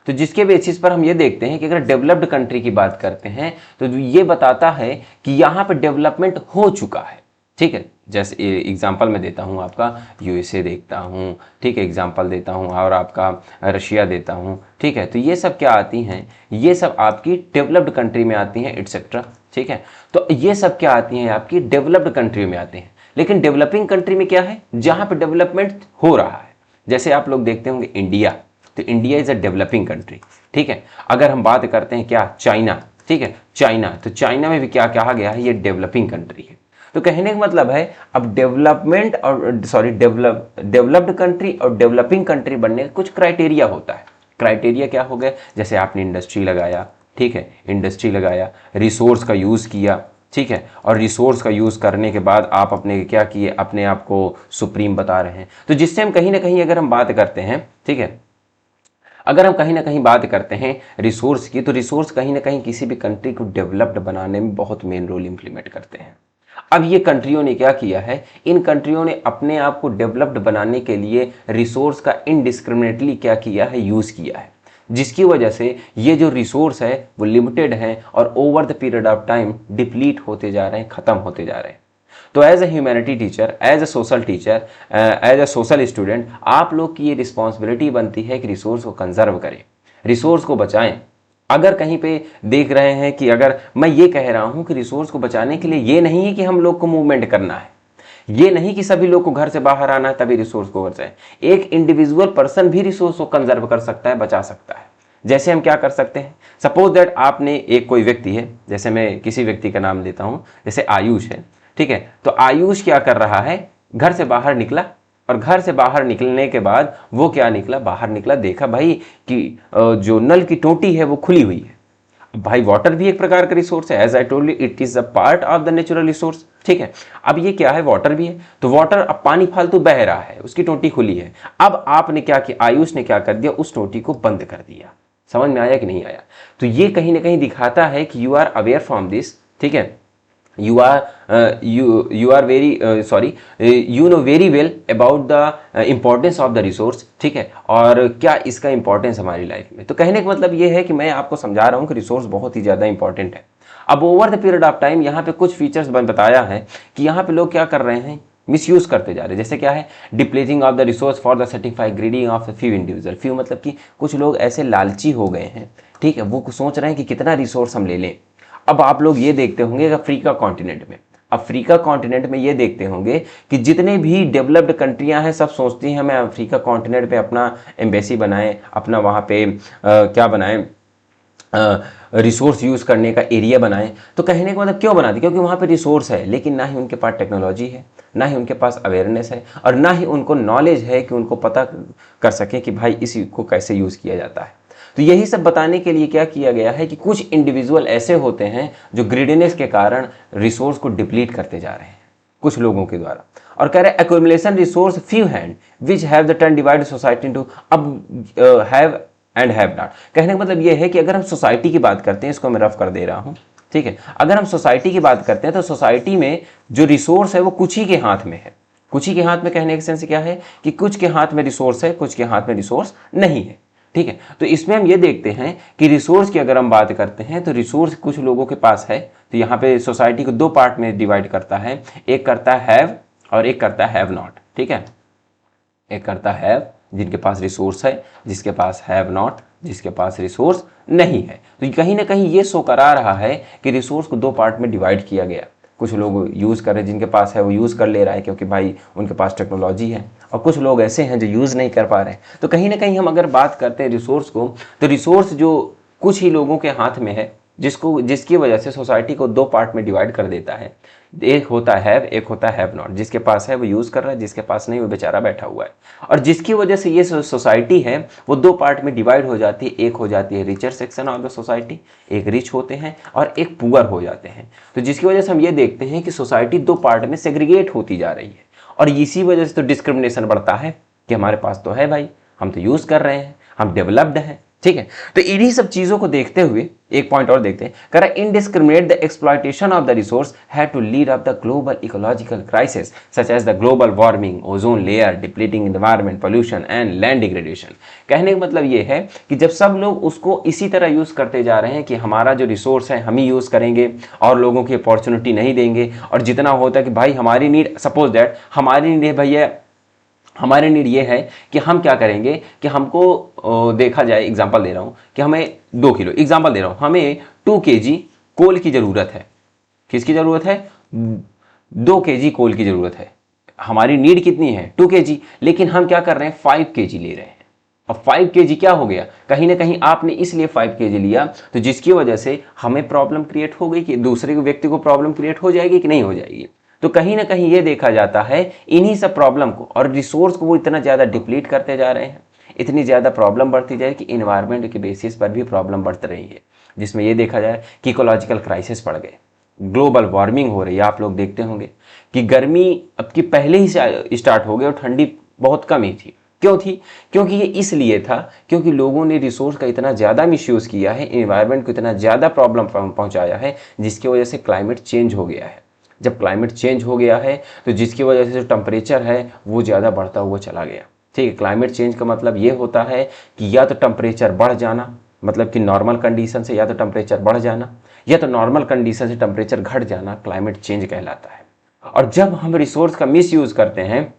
तो जिसके बेसिस पर हम ये देखते हैं कि अगर डेवलप्ड कंट्री की बात करते हैं तो ये बताता है कि यहाँ पे डेवलपमेंट हो चुका है, ठीक है। जैसे एग्जांपल मैं देता हूँ आपका, यूएसए देखता हूँ, ठीक है, एग्जांपल देता हूँ, और आपका रशिया देता हूँ, ठीक है। तो ये सब क्या आती हैं, ये सब आपकी डेवलप्ड कंट्री में आती हैं एटसेट्रा, ठीक है। तो ये सब क्या आती हैं, आपकी डेवलप्ड कंट्री में आते हैं। लेकिन डेवलपिंग कंट्री में क्या है, जहाँ पे डेवलपमेंट हो रहा है। जैसे आप लोग देखते होंगे इंडिया, तो India is a developing country, ठीक है। अगर हम बात करते हैं क्या, चाइना, ठीक है, चाइना, तो चाइना में भी क्या कहा गया है, ये डेवलपिंग कंट्री है। तो कहने का मतलब है अब डेवलपमेंट और डेवलप्ड कंट्री और डेवलपिंग कंट्री बनने का कुछ क्राइटेरिया होता है। क्राइटेरिया क्या हो गया, जैसे आपने इंडस्ट्री लगाया, ठीक है, इंडस्ट्री लगाया, रिसोर्स का यूज़ किया, ठीक है, और रिसोर्स का यूज़ करने के बाद आप अपने क्या किए, अपने आप को सुप्रीम बता रहे हैं। तो जिससे हम कहीं ना कहीं अगर हम बात करते हैं, ठीक है, अगर हम कहीं ना कहीं बात करते हैं रिसोर्स की, तो रिसोर्स कहीं ना कहीं किसी भी कंट्री को डेवलप्ड बनाने में बहुत मेन रोल इंप्लीमेंट करते हैं। अब ये कंट्रियों ने क्या किया है, इन कंट्रियों ने अपने आप को डेवलप्ड बनाने के लिए रिसोर्स का इनडिस्क्रिमिनेटली क्या किया है, यूज़ किया है, जिसकी वजह से ये जो रिसोर्स है वो लिमिटेड है और over the period of time deplete होते जा रहे हैं, ख़त्म होते जा रहे हैं। तो as a humanity teacher, as a social teacher, as a social student, आप लोग की ये रिस्पॉन्सिबिलिटी बनती है कि रिसोर्स को कंजर्व करें, रिसोर्स को बचाएं। अगर कहीं पे देख रहे हैं कि अगर मैं ये कह रहा हूं कि रिसोर्स को बचाने के लिए ये नहीं है कि हम लोग को मूवमेंट करना है, ये नहीं कि सभी लोग को घर से बाहर आना है तभी रिसोर्स को बचाएं। एक इंडिविजुअल पर्सन भी रिसोर्स को कंजर्व कर सकता है, बचा सकता है। जैसे हम क्या कर सकते हैं, सपोज दैट आपने एक कोई व्यक्ति है, जैसे मैं किसी व्यक्ति का नाम लेता हूं, जैसे आयुष है, ठीक है। तो आयुष क्या कर रहा है, घर से बाहर निकला, और घर से बाहर निकलने के बाद वो क्या निकला, बाहर निकला, देखा भाई कि जो नल की टोटी है वो खुली हुई है। भाई वाटर भी एक प्रकार का रिसोर्स है, as I told you it is a part of the natural resource, ठीक है। अब ये क्या है, वाटर भी है, तो वाटर, अब पानी फालतू बह रहा है, उसकी टोटी खुली है। अब आपने क्या किया, आयुष ने क्या कर दिया, उस टोटी को बंद कर दिया। समझ में आया कि नहीं आया? तो ये कहीं ना कहीं दिखाता है कि you are aware from this, ठीक है, you are very sorry, you know very well about the importance of the resource, ठीक है, और क्या इसका इंपॉर्टेंस हमारी लाइफ में। तो कहने का मतलब ये है कि मैं आपको समझा रहा हूँ कि रिसोर्स बहुत ही ज़्यादा इंपॉर्टेंट है। अब over the period of time यहाँ पे कुछ फीचर्स बताया है कि यहाँ पे लोग क्या कर रहे हैं, मिसयूज करते जा रहे हैं। जैसे क्या है, depleting of the resource for the certified grading of the few individual. Few मतलब कि कुछ लोग ऐसे लालची हो गए हैं, ठीक है, वो सोच रहे हैं कि कितना रिसोर्स हम ले लें। अब आप लोग ये देखते होंगे अफ्रीका कॉन्टिनेंट में, अफ्रीका कॉन्टिनेंट में ये देखते होंगे कि जितने भी डेवलप्ड कंट्रियां हैं सब सोचती हैं हमें अफ्रीका कॉन्टिनेंट पे अपना एम्बेसी बनाएं, अपना वहाँ पे क्या बनाएं, रिसोर्स यूज़ करने का एरिया बनाएं। तो कहने का मतलब क्यों बनाते, क्योंकि वहाँ पे रिसोर्स है, लेकिन ना ही उनके पास टेक्नोलॉजी है, ना ही उनके पास अवेयरनेस है, और ना ही उनको नॉलेज है कि उनको पता कर सकें कि भाई इसी को कैसे यूज़ किया जाता है। तो यही सब बताने के लिए क्या किया गया है कि कुछ इंडिविजुअल ऐसे होते हैं जो ग्रीडीनेस के कारण रिसोर्स को डिप्लीट करते जा रहे हैं कुछ लोगों के द्वारा, और कह रहे हैं accumulation resource few hand which have the turn divide society into, अब हैव एंड हैव नॉट। कहने का मतलब ये है कि अगर हम सोसाइटी की बात करते हैं, इसको मैं रफ कर दे रहा हूं, ठीक है, अगर हम सोसाइटी की बात करते हैं तो सोसाइटी में जो रिसोर्स है वो कुछ ही के हाथ में है। कुछ ही के हाथ में कहने के सेंस क्या है कि कुछ के हाथ में रिसोर्स है, कुछ के हाथ में रिसोर्स नहीं है, ठीक है। तो इसमें हम ये देखते हैं कि रिसोर्स की अगर हम बात करते हैं तो रिसोर्स कुछ लोगों के पास है, तो यहाँ पे सोसाइटी को दो पार्ट में डिवाइड करता है, एक करता है हैव और एक करता है हैव नॉट, ठीक है। एक करता हैव जिनके पास रिसोर्स है, जिसके पास हैव नॉट जिसके पास रिसोर्स नहीं है। तो कहीं ना कहीं ये शो करा रहा है कि रिसोर्स को दो पार्ट में डिवाइड किया गया। कुछ लोग यूज़ कर रहे हैं, जिनके पास है वो यूज़ कर ले रहा है क्योंकि भाई उनके पास टेक्नोलॉजी है, और कुछ लोग ऐसे हैं जो यूज़ नहीं कर पा रहे हैं। तो कहीं ना कहीं हम अगर बात करते हैं रिसोर्स को, तो रिसोर्स जो कुछ ही लोगों के हाथ में है, जिसकी वजह से सोसाइटी को दो पार्ट में डिवाइड कर देता है। एक होता है हैव, एक होता है हैव नॉट। जिसके पास है वो यूज़ कर रहा है, जिसके पास नहीं वो बेचारा बैठा हुआ है। और जिसकी वजह से ये सोसाइटी है वो दो पार्ट में डिवाइड हो जाती है। एक हो जाती है richer section of the society, एक रिच होते हैं और एक पुअर हो जाते हैं। तो जिसकी वजह से हम ये देखते हैं कि सोसाइटी दो पार्ट में सेग्रीगेट होती जा रही है, और इसी वजह से तो डिस्क्रिमिनेशन बढ़ता है कि हमारे पास तो है भाई, हम तो यूज़ कर रहे हैं, हम डेवलप्ड हैं, ठीक है। तो इन्हीं सब चीजों को देखते हुए एक पॉइंट और देखते हैं, कह रहा indiscriminate the exploitation of the resource had to lead up the global ecological crisis such as the global warming, ozone layer, depleting environment, pollution and land degradation. कहने का मतलब ये है कि जब सब लोग उसको इसी तरह यूज करते जा रहे हैं कि हमारा जो रिसोर्स है हम ही यूज करेंगे और लोगों की अपॉर्चुनिटी नहीं देंगे, और जितना होता है कि भाई हमारी नीड, सपोज दैट हमारी नीड है भैया, हमारे नीड ये है कि हम क्या करेंगे कि हमको देखा जाए, एग्जांपल दे रहा हूं कि हमें 2 किलो, एग्जांपल दे रहा हूं, हमें 2 kg कोल की जरूरत है। किसकी जरूरत है? 2 kg कोल की जरूरत है। हमारी नीड कितनी है? 2 kg, लेकिन हम क्या कर रहे हैं? 5 kg ले रहे हैं। अब 5 kg क्या हो गया? कहीं ना कहीं आपने इसलिए 5 kg लिया तो जिसकी वजह से हमें प्रॉब्लम क्रिएट हो गई, कि दूसरे व्यक्ति को प्रॉब्लम क्रिएट हो जाएगी कि नहीं हो जाएगी। तो कहीं ना कहीं ये देखा जाता है इन्हीं सब प्रॉब्लम को और रिसोर्स को वो इतना ज़्यादा डिप्लीट करते जा रहे हैं, इतनी ज़्यादा प्रॉब्लम बढ़ती जाए कि इन्वायरमेंट के बेसिस पर भी प्रॉब्लम बढ़ रही है, जिसमें ये देखा जाए कि इकोलॉजिकल क्राइसिस बढ़ गए, ग्लोबल वार्मिंग हो रही है। आप लोग देखते होंगे कि गर्मी अब की पहले ही से स्टार्ट हो गई और ठंडी बहुत कम ही थी। क्यों थी? क्योंकि ये इसलिए था क्योंकि लोगों ने रिसोर्स का इतना ज़्यादा मिसयूज़ किया है, इन्वायरमेंट को इतना ज़्यादा प्रॉब्लम पहुंचाया है, जिसकी वजह से क्लाइमेट चेंज हो गया है। जब क्लाइमेट चेंज हो गया है तो जिसकी वजह से जो टेम्परेचर है वो ज़्यादा बढ़ता हुआ चला गया, ठीक है। क्लाइमेट चेंज का मतलब ये होता है कि या तो टेम्परेचर बढ़ जाना, मतलब कि नॉर्मल कंडीशन से या तो टेम्परेचर बढ़ जाना, या तो नॉर्मल कंडीशन से टेम्परेचर घट जाना, क्लाइमेट चेंज कहलाता है। और जब हम रिसोर्स का मिस यूज़ करते हैं,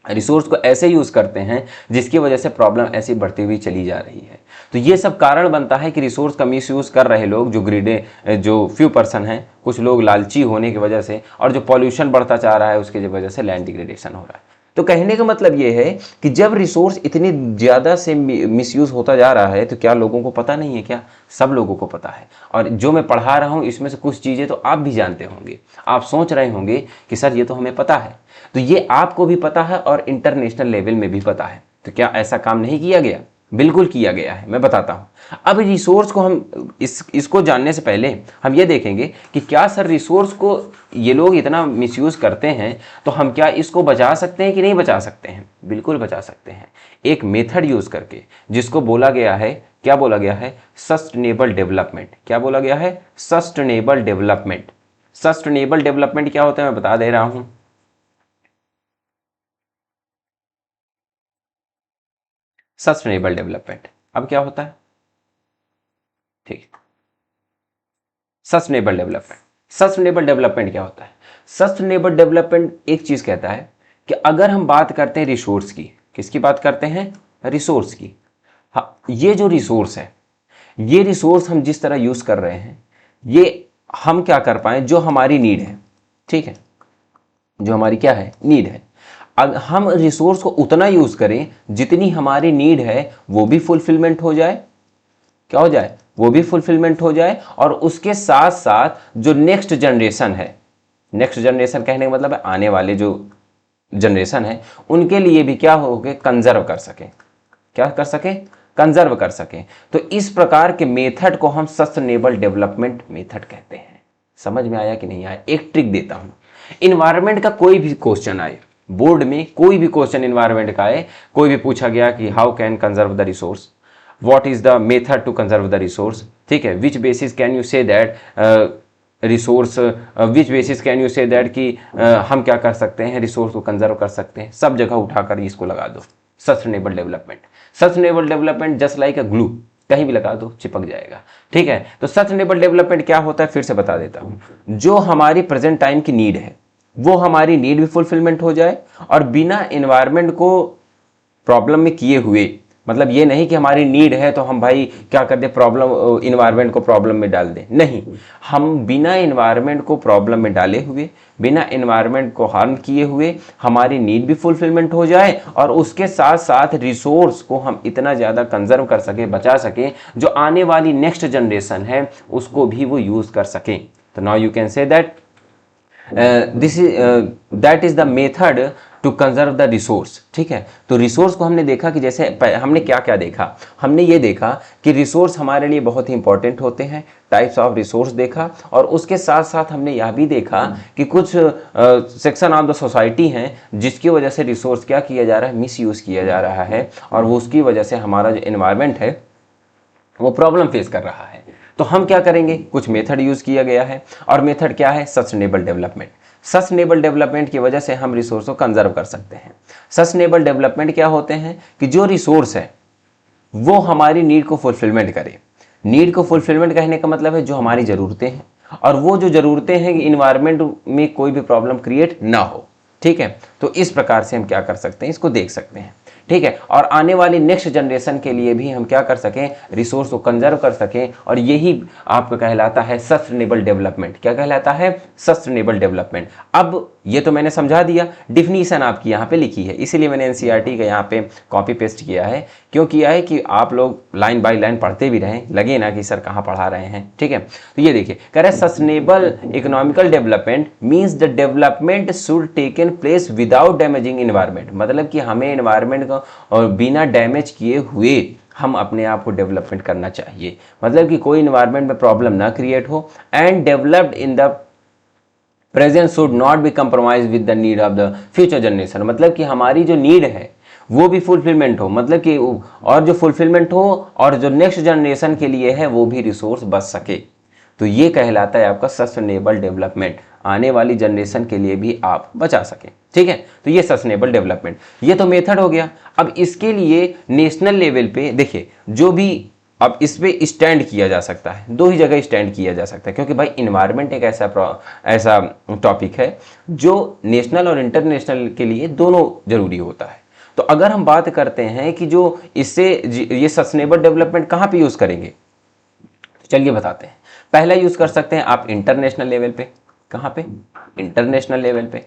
रिसोर्स को ऐसे यूज़ करते हैं जिसकी वजह से प्रॉब्लम ऐसी बढ़ती हुई चली जा रही है, तो ये सब कारण बनता है कि रिसोर्स का मिस यूज़ कर रहे लोग, जो जो फ्यू पर्सन हैं, कुछ लोग लालची होने की वजह से, और जो पॉल्यूशन बढ़ता जा रहा है उसकी वजह से लैंड डिग्रेडेशन हो रहा है। तो कहने का मतलब ये है कि जब रिसोर्स इतनी ज़्यादा से मिसयूज़ होता जा रहा है तो क्या लोगों को पता नहीं है? क्या सब लोगों को पता है। और जो मैं पढ़ा रहा हूँ इसमें से कुछ चीज़ें तो आप भी जानते होंगे, आप सोच रहे होंगे कि सर ये तो हमें पता है। तो ये आपको भी पता है और इंटरनेशनल लेवल में भी पता है। तो क्या ऐसा काम नहीं किया गया? बिल्कुल किया गया है, मैं बताता हूं। अब रिसोर्स को हम इसको जानने से पहले हम ये देखेंगे कि क्या सर रिसोर्स को ये लोग इतना मिसयूज करते हैं तो हम क्या इसको बचा सकते हैं कि नहीं बचा सकते हैं? बिल्कुल बचा सकते हैं, एक मेथड यूज करके, जिसको बोला गया है, क्या बोला गया है? Sustainable development. क्या बोला गया है? Sustainable development. सस्टेनेबल डेवलपमेंट क्या होता है मैं बता दे रहा हूं। सस्टेनेबल डेवलपमेंट अब क्या होता है? ठीक, सस्टेनेबल डेवलपमेंट। सस्टेनेबल डेवलपमेंट क्या होता है? सस्टेनेबल डेवलपमेंट एक चीज कहता है कि अगर हम बात करते हैं रिसोर्स की, किसकी बात करते हैं? रिसोर्स की। हाँ, ये जो रिसोर्स है, ये रिसोर्स हम जिस तरह यूज कर रहे हैं, ये हम क्या कर पाए, जो हमारी नीड है, ठीक है, जो हमारी क्या है, नीड है, अगर हम रिसोर्स को उतना यूज करें जितनी हमारी नीड है, वो भी फुलफिलमेंट हो जाए, क्या हो जाए, वो भी फुलफिलमेंट हो जाए, और उसके साथ साथ जो नेक्स्ट जनरेशन है, नेक्स्ट जनरेशन कहने का मतलब है आने वाले जो जनरेशन है, उनके लिए भी क्या हो गए, कंजर्व कर सके, क्या कर सके, कंजर्व कर सके। तो इस प्रकार के मेथड को हम सस्टेनेबल डेवलपमेंट मेथड कहते हैं। समझ में आया कि नहीं आया? एक ट्रिक देता हूं, इन्वायरमेंट का कोई भी क्वेश्चन आए बोर्ड में, कोई भी क्वेश्चन इन्वायरमेंट का आए, कोई भी पूछा गया कि how can conserve the resource, what is the method to conserve the resource, ठीक है, which basis can you say that resource, which basis can you say that कि हम क्या कर सकते हैं, रिसोर्स को कंजर्व कर सकते हैं, सब जगह उठाकर इसको लगा दो, sustainable development. Sustainable development just like a glue, कहीं भी लगा दो चिपक जाएगा, ठीक है। तो सस्टेनेबल डेवलपमेंट क्या होता है, फिर से बता देता हूं, जो हमारी प्रेजेंट टाइम की नीड है, वो हमारी नीड भी फुलफिलमेंट हो जाए, और बिना एनवायरनमेंट को प्रॉब्लम में किए हुए, मतलब ये नहीं कि हमारी नीड है तो हम भाई क्या कर दे, प्रॉब्लम, इन्वायरमेंट को प्रॉब्लम में डाल दें, नहीं, हम बिना इन्वायरमेंट को प्रॉब्लम में डाले हुए, बिना इन्वायरमेंट को हार्म किए हुए हमारी नीड भी फुलफिलमेंट हो जाए, और उसके साथ साथ रिसोर्स को हम इतना ज़्यादा कंजर्व कर सके, बचा सके, जो आने वाली नेक्स्ट जनरेशन है उसको भी वो यूज़ कर सकें। तो now you can say that this is that is the method to conserve the resource, ठीक है। तो रिसोर्स को हमने देखा कि जैसे हमने क्या क्या देखा, हमने ये देखा कि रिसोर्स हमारे लिए बहुत ही इंपॉर्टेंट होते हैं, टाइप्स ऑफ रिसोर्स देखा, और उसके साथ साथ हमने यह भी देखा कि कुछ सेक्शन ऑफ द सोसाइटी हैं जिसकी वजह से रिसोर्स क्या किया जा रहा है, मिस यूज़ किया जा रहा है, और वो उसकी वजह से हमारा जो एनवायरनमेंट है वो प्रॉब्लम फेस कर रहा है। तो हम क्या करेंगे, कुछ मेथड यूज किया गया है, और मेथड क्या है, सस्टेनेबल डेवलपमेंट। सस्टेनेबल डेवलपमेंट की वजह से हम रिसोर्स को कंजर्व कर सकते हैं। सस्टेनेबल डेवलपमेंट क्या होते हैं कि जो रिसोर्स है वो हमारी नीड को फुलफिलमेंट करे। नीड को फुलफिलमेंट कहने का मतलब है जो हमारी ज़रूरतें हैं, और वो जो ज़रूरतें हैं कि इन्वायरमेंट में कोई भी प्रॉब्लम क्रिएट ना हो, ठीक है। तो इस प्रकार से हम क्या कर सकते हैं, इसको देख सकते हैं, ठीक है। और आने वाली नेक्स्ट जनरेशन के लिए भी हम क्या कर सकें, रिसोर्स को कंजर्व कर सकें, और यही आपका कहलाता है सस्टेनेबल डेवलपमेंट। क्या कहलाता है, सस्टेनेबल डेवलपमेंट। अब ये तो मैंने समझा दिया, डिफिनीशन आपकी यहाँ पे लिखी है, इसीलिए मैंने एनसीईआरटी का यहाँ पे कॉपी पेस्ट किया है। क्यों किया है कि आप लोग लाइन बाय लाइन पढ़ते भी रहें, लगे ना कि सर कहाँ पढ़ा रहे हैं, ठीक है। तो ये देखिए, कह रहे sustainable economical development means the development should taken place without damaging environment, मतलब कि हमें इन्वायरमेंट को और बिना डैमेज किए हुए हम अपने आप को डेवलपमेंट करना चाहिए, मतलब कि कोई इन्वायरमेंट में प्रॉब्लम ना क्रिएट हो, and developed in the present should not be compromise with the need of the future generation, मतलब कि हमारी जो नीड है वो भी फुलफिलमेंट हो, मतलब कि और जो फुलफिलमेंट हो और जो नेक्स्ट जनरेशन के लिए है वो भी रिसोर्स बच सके। तो ये कहलाता है आपका सस्टेनेबल डेवलपमेंट, आने वाली जनरेशन के लिए भी आप बचा सकें, ठीक है। तो ये सस्टेनेबल डेवलपमेंट, ये तो मेथड हो गया। अब इसके लिए नेशनल लेवल पे देखिए, जो भी अब इस पे स्टैंड किया जा सकता है, दो ही जगह स्टैंड किया जा सकता है, क्योंकि भाई इन्वायरमेंट एक ऐसा टॉपिक है जो नेशनल और इंटरनेशनल के लिए दोनों जरूरी होता है। तो अगर हम बात करते हैं कि जो इससे ये सस्टेनेबल डेवलपमेंट कहाँ पे यूज़ करेंगे, तो चलिए बताते हैं। पहला यूज़ कर सकते हैं आप इंटरनेशनल लेवल पे, कहाँ पे, इंटरनेशनल लेवल पे,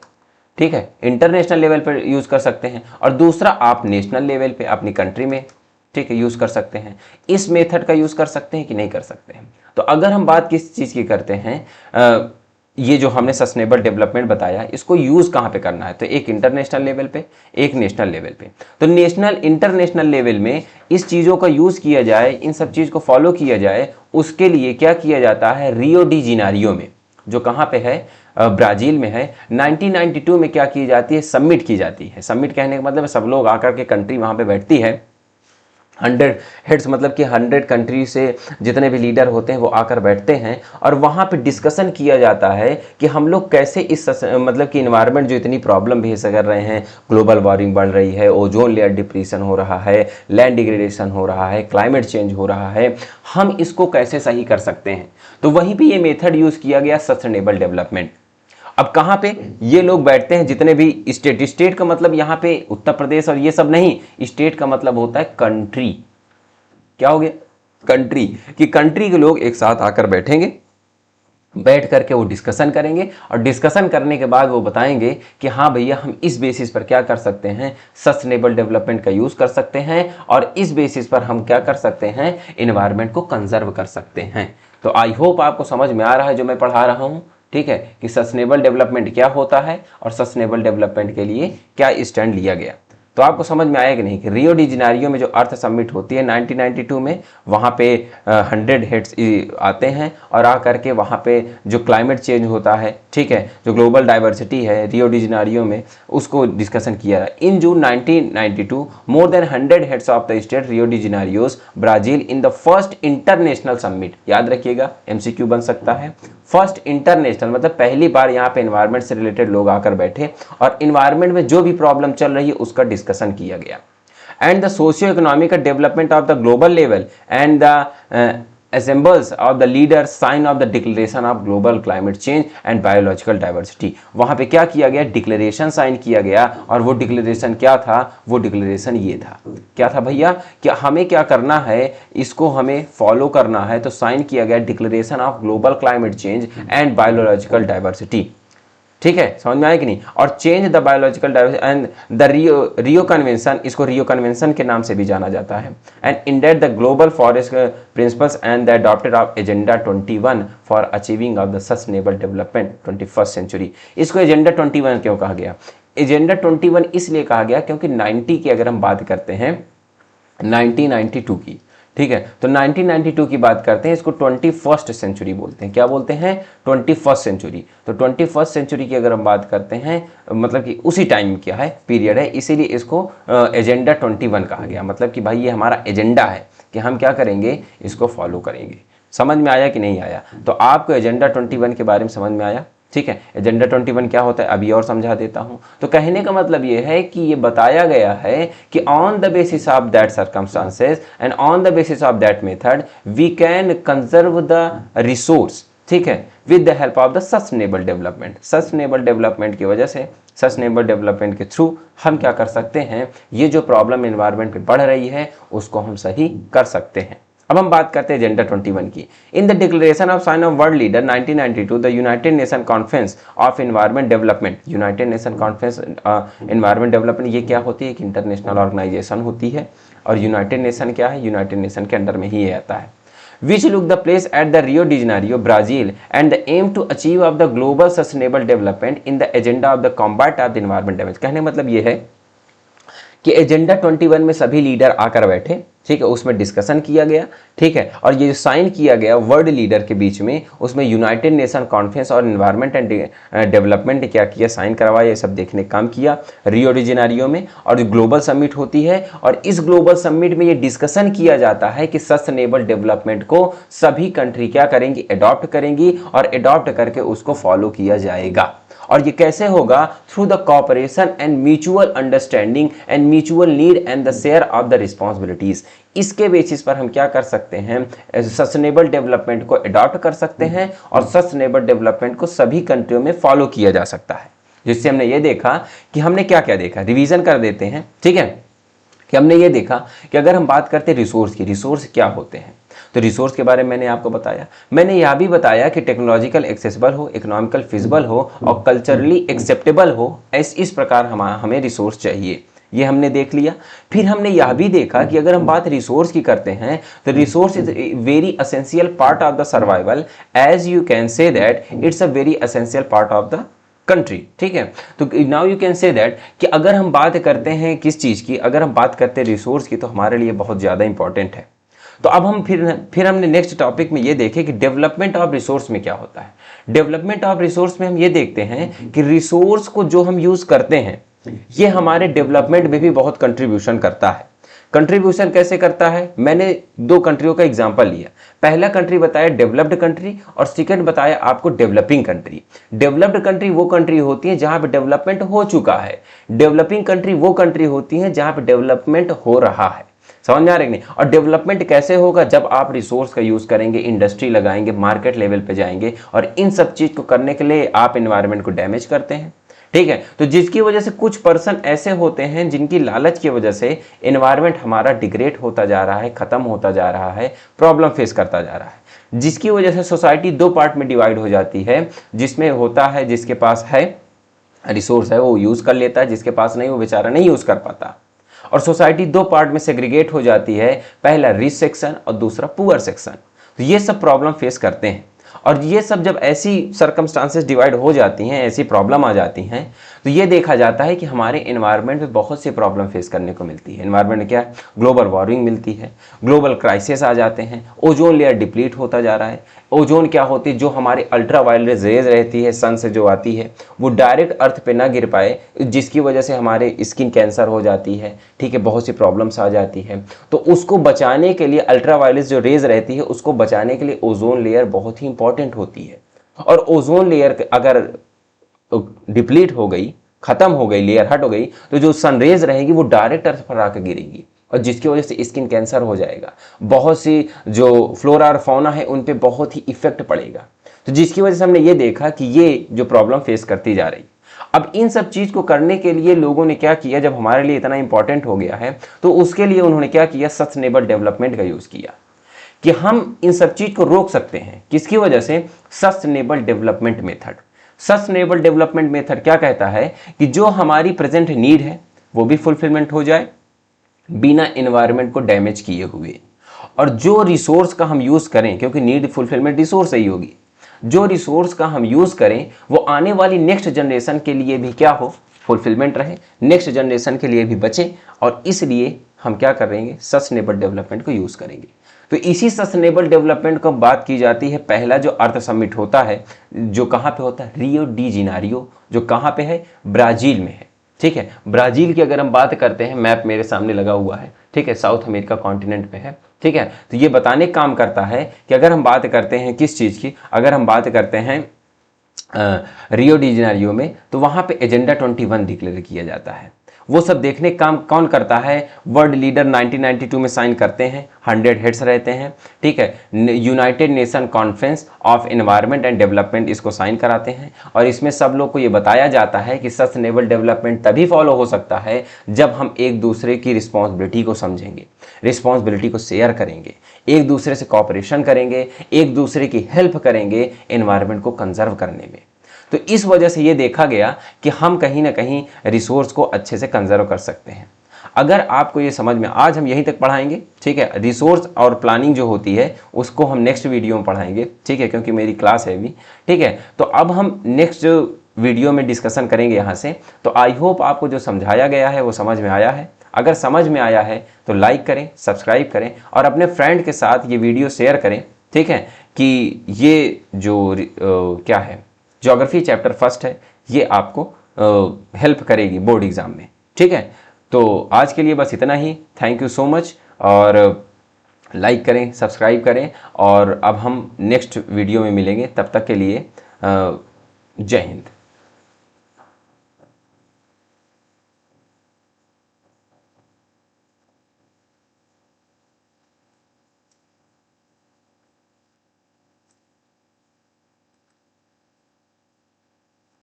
ठीक है, इंटरनेशनल लेवल पर यूज़ कर सकते हैं। और दूसरा आप नेशनल लेवल पे अपनी कंट्री में, ठीक है, यूज़ कर सकते हैं। इस मेथड का यूज़ कर सकते हैं कि नहीं कर सकते हैं। तो अगर हम बात किस चीज़ की करते हैं, ये जो हमने सस्टेनेबल डेवलपमेंट बताया, इसको यूज़ कहाँ पे करना है, तो एक इंटरनेशनल लेवल पे, एक नेशनल लेवल पे। तो नेशनल इंटरनेशनल लेवल में इस चीज़ों का यूज़ किया जाए, इन सब चीज़ को फॉलो किया जाए, उसके लिए क्या किया जाता है, रियो डी जेनेरियो में, जो कहाँ पे है, ब्राज़ील में है, 1992 में क्या की जाती है, सबमिट की जाती है। सबमिट कहने का मतलब सब लोग आकर के कंट्री वहाँ पे बैठती है 100 हेड्स मतलब कि 100 कंट्री से जितने भी लीडर होते हैं वो आकर बैठते हैं और वहाँ पे डिस्कशन किया जाता है कि हम लोग कैसे इस मतलब कि इन्वायरमेंट जो इतनी प्रॉब्लम फेस कर रहे हैं, ग्लोबल वार्मिंग बढ़ रही है, ओजोन लेयर डिप्रेशन हो रहा है, लैंड डिग्रेडेशन हो रहा है, क्लाइमेट चेंज हो रहा है, हम इसको कैसे सही कर सकते हैं। तो वहीं पर ये मेथड यूज़ किया गया सस्टेनेबल डेवलपमेंट। अब कहाँ पे ये लोग बैठते हैं, जितने भी स्टेट, स्टेट का मतलब यहाँ पे उत्तर प्रदेश और ये सब नहीं, स्टेट का मतलब होता है कंट्री। क्या हो गया? कंट्री, कि कंट्री के लोग एक साथ आकर बैठेंगे, बैठ करके वो डिस्कशन करेंगे और डिस्कशन करने के बाद वो बताएंगे कि हाँ भैया हम इस बेसिस पर क्या कर सकते हैं, सस्टेनेबल डेवलपमेंट का यूज़ कर सकते हैं और इस बेसिस पर हम क्या कर सकते हैं, इन्वायरमेंट को कंजर्व कर सकते हैं। तो आई होप आपको समझ में आ रहा है जो मैं पढ़ा रहा हूँ, ठीक है, कि सस्टेनेबल डेवलपमेंट क्या होता है और सस्टेनेबल डेवलपमेंट के लिए क्या स्टैंड लिया गया। तो आपको समझ में आया कि नहीं कि रियो डी जेनेरियो में जो अर्थ समिट होती है 1992 में, वहाँ पे 100 हेड्स आते हैं और आ करके वहाँ पे जो क्लाइमेट चेंज होता है, ठीक है, जो ग्लोबल डाइवर्सिटी है रियो डी जेनेरियो में, उसको डिस्कशन किया। In June 1992 more than 100 heads of the state Rio de Janeiro's Brazil in the first international summit, याद रखिएगा MCQ बन सकता है, फर्स्ट इंटरनेशनल मतलब पहली बार यहाँ पे एनवायरनमेंट से रिलेटेड लोग आकर बैठे और एनवायरनमेंट में जो भी प्रॉब्लम चल रही है उसका डिस्कशन किया गया। And the socio economical development of the global level and the assembles of the leaders sign of the declaration of global climate change and biological diversity। वहाँ पे क्या किया गया, डिक्लेरेशन साइन किया गया और वो डिक्लेरेशन क्या था, वो डिक्लेरेशन ये था, क्या था भैया, कि हमें क्या करना है, इसको हमें फॉलो करना है। तो साइन किया गया declaration of global climate change and biological diversity, ठीक है, समझ में आया कि नहीं। और change the biological diversity and the Rio convention, इसको रियो कन्वेंशन के नाम से भी जाना जाता है। And indeed the global forest principles and the adopted of agenda 21 for achieving of the sustainable development 21st century. इसको एजेंडा 21 क्यों कहा गया? एजेंडा 21 इसलिए कहा गया क्योंकि 90 की अगर हम बात करते हैं 1992 की, ठीक है, तो 1992 की बात करते हैं, इसको 21st सेंचुरी बोलते हैं। क्या बोलते हैं? 21st century. तो 21st सेंचुरी की अगर हम बात करते हैं मतलब कि उसी टाइम क्या है, पीरियड है, इसीलिए इसको एजेंडा 21 कहा गया। मतलब कि भाई ये हमारा एजेंडा है कि हम क्या करेंगे, इसको फॉलो करेंगे। समझ में आया कि नहीं आया? तो आपको एजेंडा 21 के बारे में समझ में आया, ठीक है। एजेंडा 21 क्या होता है अभी और समझा देता हूं। तो कहने का मतलब ये है कि ये बताया गया है कि on the basis of that circumstances and on the basis of that method we can conserve the resource, ठीक है, with the help of the sustainable development. Sustainable development की वजह से, सस्टेनेबल डेवलपमेंट के थ्रू हम क्या कर सकते हैं, ये जो प्रॉब्लम एनवायरनमेंट में बढ़ रही है उसको हम सही कर सकते हैं। अब हम बात करते हैं एजेंडा 21 की। In the declaration of sine of world leader 1992 the United nation conference of environment development, United nation conference environment development, ये क्या होती है, एक इंटरनेशनल ऑर्गेनाइजेशन होती है और यूनाइटेड नेशन क्या है, यूनाइटेड नेशन के अंडर में ही ये आता है। which took the place at the Rio de Janeiro, Brazil, and the aim to achieve of the global sustainable development in the agenda of the combat of the environment damage। कहने मतलब ये है कि agenda 21 में सभी leader आकर बैठे, ठीक है, उसमें डिस्कशन किया गया, ठीक है, और ये जो साइन किया गया वर्ल्ड लीडर के बीच में, उसमें यूनाइटेड नेशन कॉन्फ्रेंस और एनवायरनमेंट एंड डेवलपमेंट ने क्या किया, साइन करवाया, ये सब देखने काम किया रियो डी जेनेरियो में। और जो ग्लोबल समिट होती है और इस ग्लोबल समिट में ये डिस्कशन किया जाता है कि सस्टेनेबल डेवलपमेंट को सभी कंट्री क्या करेंगी, अडॉप्ट करेंगी और अडॉप्ट करके उसको फॉलो किया जाएगा। और ये कैसे होगा, through the cooperation and mutual understanding and mutual need and the share of the responsibilities. इसके बेसिस पर हम क्या कर सकते हैं, सस्टेनेबल डेवलपमेंट को अडॉप्ट कर सकते हैं और सस्टेनेबल डेवलपमेंट को सभी कंट्रियों में फॉलो किया जा सकता है। जिससे हमने ये देखा कि हमने क्या क्या देखा, रिवीजन कर देते हैं, ठीक है, कि हमने ये देखा कि अगर हम बात करते हैं रिसोर्स की, रिसोर्स क्या होते हैं, तो रिसोर्स के बारे में मैंने आपको बताया। मैंने यह भी बताया कि टेक्नोलॉजिकल एक्सेसिबल हो, इकोनॉमिकल फिजिबल हो और कल्चरली एक्सेप्टेबल हो, इस प्रकार हमें रिसोर्स चाहिए, ये हमने देख लिया। फिर हमने यह भी देखा कि अगर हम बात रिसोर्स की करते हैं तो resource is very essential part of the survival, as you can say that it's a very essential part of the country, ठीक है। तो now you can say that कि अगर हम बात करते हैं किस चीज़ की, अगर हम बात करते हैं रिसोर्स की, तो हमारे लिए बहुत ज़्यादा इंपॉर्टेंट है। तो अब हम फिर हमने नेक्स्ट टॉपिक में ये देखे कि डेवलपमेंट ऑफ रिसोर्स में क्या होता है। डेवलपमेंट ऑफ रिसोर्स में हम ये देखते हैं कि रिसोर्स को जो हम यूज़ करते हैं ये हमारे डेवलपमेंट में भी बहुत कंट्रीब्यूशन करता है। कंट्रीब्यूशन कैसे करता है, मैंने 2 कंट्रियों का एग्जांपल लिया। पहला कंट्री बताया डेवलप्ड कंट्री और सेकंड बताया आपको डेवलपिंग कंट्री। डेवलप्ड कंट्री वो कंट्री होती है जहां पे डेवलपमेंट हो चुका है, डेवलपिंग कंट्री वो कंट्री होती है जहां पे डेवलपमेंट हो रहा है। समझ में आ रहा है कि नहीं? और डेवलपमेंट कैसे होगा, जब आप रिसोर्स का यूज करेंगे, इंडस्ट्री लगाएंगे, मार्केट लेवल पे जाएंगे और इन सब चीज को करने के लिए आप एनवायरनमेंट को डैमेज करते हैं। ठीक है, तो जिसकी वजह से कुछ पर्सन ऐसे होते हैं जिनकी लालच की वजह से एनवायरनमेंट हमारा डिग्रेड होता जा रहा है, खत्म होता जा रहा है, प्रॉब्लम फेस करता जा रहा है, जिसकी वजह से सोसाइटी 2 पार्ट में डिवाइड हो जाती है, जिसमें होता है जिसके पास है रिसोर्स है वो यूज कर लेता है, जिसके पास नहीं वो बेचारा नहीं यूज कर पाता। और सोसाइटी 2 पार्ट में सेग्रीगेट हो जाती है, पहला रिच सेक्शन और दूसरा पुअर सेक्शन। तो ये सब प्रॉब्लम फेस करते हैं। और ये सब जब ऐसी सर्कमस्टांसेस डिवाइड हो जाती हैं, ऐसी प्रॉब्लम आ जाती हैं, तो ये देखा जाता है कि हमारे एनवायरनमेंट में बहुत सी प्रॉब्लम फेस करने को मिलती है। एनवायरनमेंट में क्या है, ग्लोबल वार्मिंग मिलती है, ग्लोबल क्राइसिस आ जाते हैं, ओजोन लेयर डिप्लीट होता जा रहा है। ओजोन क्या होती है, जो हमारे अल्ट्रा वायलेट रेज रहती है सन से जो आती है, वो डायरेक्ट अर्थ पे ना गिर पाए, जिसकी वजह से हमारे स्किन कैंसर हो जाती है। ठीक है, बहुत सी प्रॉब्लम्स आ जाती है। तो उसको बचाने के लिए अल्ट्रा वायलेट जो रेज रहती है उसको बचाने के लिए ओजोन लेयर बहुत ही इंपॉर्टेंट होती है। और ओजोन लेयर अगर डिप्लीट हो गई, खत्म हो गई, लेयर हट हो गई, तो जो सनरेज रहेगी वो डायरेक्ट अर्थ पर आकर गिरेगी और जिसकी वजह से स्किन कैंसर हो जाएगा। बहुत सी जो फ्लोरा और फौना है उन पे बहुत ही इफेक्ट पड़ेगा। तो जिसकी वजह से हमने ये देखा कि ये जो प्रॉब्लम फेस करती जा रही। अब इन सब चीज को करने के लिए लोगों ने क्या किया, जब हमारे लिए इतना इंपॉर्टेंट हो गया है तो उसके लिए उन्होंने क्या किया, सस्टेनेबल डेवलपमेंट का यूज किया कि हम इन सब चीज को रोक सकते हैं। किसकी वजह से, sustainable development method. Sustainable development method क्या कहता है कि जो हमारी प्रेजेंट नीड है वो भी फुलफिलमेंट हो जाए बिना एनवायरनमेंट को डैमेज किए हुए, और जो रिसोर्स का हम यूज करें, क्योंकि नीड फुलफिलमेंट रिसोर्स से ही होगी, जो रिसोर्स का हम यूज करें वो आने वाली नेक्स्ट जनरेशन के लिए भी क्या हो, फुलफिलमेंट रहे, नेक्स्ट जनरेशन के लिए भी बचे। और इसलिए हम क्या करेंगे, सस्टेनेबल डेवलपमेंट को यूज करेंगे। तो इसी सस्टेनेबल डेवलपमेंट को बात की जाती है। पहला जो अर्थ समिट होता है, जो कहाँ पे होता है, रियो डी जेनेरियो, जो कहाँ पे है, ब्राजील में है। ठीक है, ब्राजील की अगर हम बात करते हैं, मैप मेरे सामने लगा हुआ है, ठीक है, साउथ अमेरिका कॉन्टिनेंट पे है। ठीक है, तो ये बताने का काम करता है कि अगर हम बात करते हैं किस चीज़ की, अगर हम बात करते हैं रियो डी जेनेरियो में, तो वहाँ पे एजेंडा 21 डिक्लेयर किया जाता है। वो सब देखने का काम कौन करता है, वर्ल्ड लीडर 1992 में साइन करते हैं, 100 हेड्स रहते हैं। ठीक है, United nation conference of environment and development इसको साइन कराते हैं। और इसमें सब लोग को ये बताया जाता है कि सस्टेनेबल डेवलपमेंट तभी फॉलो हो सकता है जब हम एक दूसरे की रिस्पॉन्सिबिलिटी को समझेंगे, रिस्पॉन्सिबिलिटी को शेयर करेंगे, एक दूसरे से कॉपरेशन करेंगे, एक दूसरे की हेल्प करेंगे एनवायरनमेंट को कंजर्व करने में। तो इस वजह से ये देखा गया कि हम कहीं ना कहीं रिसोर्स को अच्छे से कंजर्व कर सकते हैं। अगर आपको ये समझ में, आज हम यहीं तक पढ़ाएंगे। ठीक है, रिसोर्स और प्लानिंग जो होती है उसको हम नेक्स्ट वीडियो में पढ़ाएंगे। ठीक है, क्योंकि मेरी क्लास है अभी। ठीक है, तो अब हम नेक्स्ट वीडियो में डिस्कशन करेंगे यहाँ से। तो आई होप आपको जो समझाया गया है वो समझ में आया है। अगर समझ में आया है तो लाइक करें, सब्सक्राइब करें और अपने फ्रेंड के साथ ये वीडियो शेयर करें। ठीक है, कि ये जो क्या है, ज्योग्राफी चैप्टर फर्स्ट है, ये आपको हेल्प करेगी बोर्ड एग्जाम में। ठीक है, तो आज के लिए बस इतना ही। थैंक यू सो मच, और लाइक करें, सब्सक्राइब करें, और अब हम नेक्स्ट वीडियो में मिलेंगे। तब तक के लिए जय हिंद।